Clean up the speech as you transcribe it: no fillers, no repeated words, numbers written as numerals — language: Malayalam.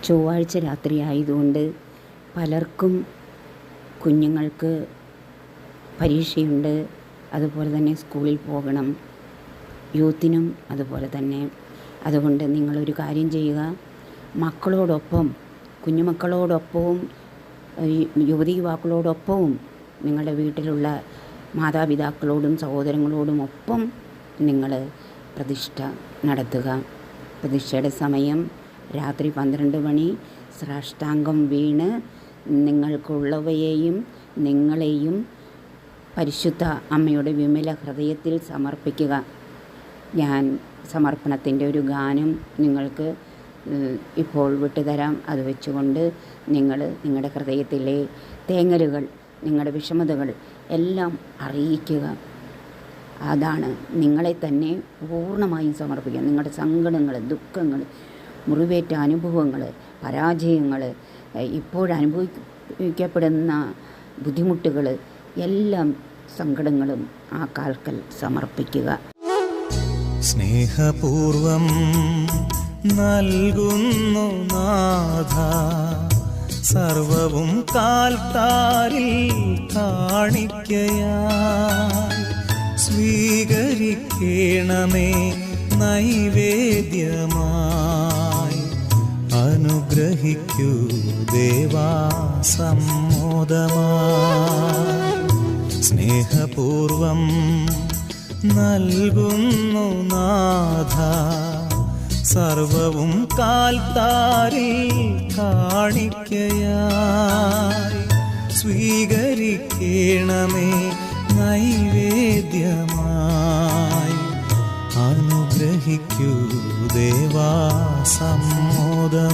ചൊവ്വാഴ്ച രാത്രി ആയതുകൊണ്ട് പലർക്കും കുഞ്ഞുങ്ങൾക്ക് പരീക്ഷയുണ്ട്, അതുപോലെ തന്നെ സ്കൂളിൽ പോകണം, യൂത്തിനും അതുപോലെ തന്നെ. അതുകൊണ്ട് നിങ്ങളൊരു കാര്യം ചെയ്യുക, മക്കളോടൊപ്പം, കുഞ്ഞുമക്കളോടൊപ്പവും യുവതി യുവാക്കളോടൊപ്പവും നിങ്ങളുടെ വീട്ടിലുള്ള മാതാപിതാക്കളോടും സഹോദരങ്ങളോടും ഒപ്പം നിങ്ങൾ പ്രതിഷ്ഠ നടത്തുക. പ്രതിഷ്ഠയുടെ സമയം രാത്രി 12 മണി. സാഷ്ടാംഗം വീണ് നിങ്ങൾക്കുള്ളവയെയും നിങ്ങളെയും പരിശുദ്ധ അമ്മയുടെ വിമല ഹൃദയത്തിൽ സമർപ്പിക്കുക. ഞാൻ സമർപ്പണത്തിൻ്റെ ഒരു ഗാനം നിങ്ങൾക്ക് ഇപ്പോൾ വിട്ടുതരാം. അത് വെച്ചുകൊണ്ട് നിങ്ങൾ നിങ്ങളുടെ ഹൃദയത്തിലെ തേങ്ങലുകൾ, നിങ്ങളുടെ വിഷമതകൾ എല്ലാം അറിയിക്കുക. അതാണ് നിങ്ങളെ തന്നെ പൂർണ്ണമായും സമർപ്പിക്കുക. നിങ്ങളുടെ സങ്കടങ്ങൾ, ദുഃഖങ്ങൾ, മുറിവേറ്റ അനുഭവങ്ങൾ, പരാജയങ്ങൾ, ഇപ്പോഴനുഭവിക്കപ്പെടുന്ന ബുദ്ധിമുട്ടുകൾ, എല്ലാം സങ്കടങ്ങളും ആ കാൽക്കൽ സമർപ്പിക്കുക. സ്നേഹപൂർവം നൽകുന്നു നാഥ, സർവവും കാൽത്താരിൽ കാണിക്കയായി സ്വീകരിക്കണമേ നൈവേദ്യമായി. അനുഗ്രഹിക്കൂ ദേവാ സമ്മോദമായി. സ്നേഹപൂർവം നൽകുന്നു നാഥ, സർവവും കാൽത്താരിൽ കാണിക്കയായി സ്വീകരിക്കണമേ നൈവേദ്യമായി. അനുഗ്രഹിക്കൂ ദേവാ സമ്മോദമായി.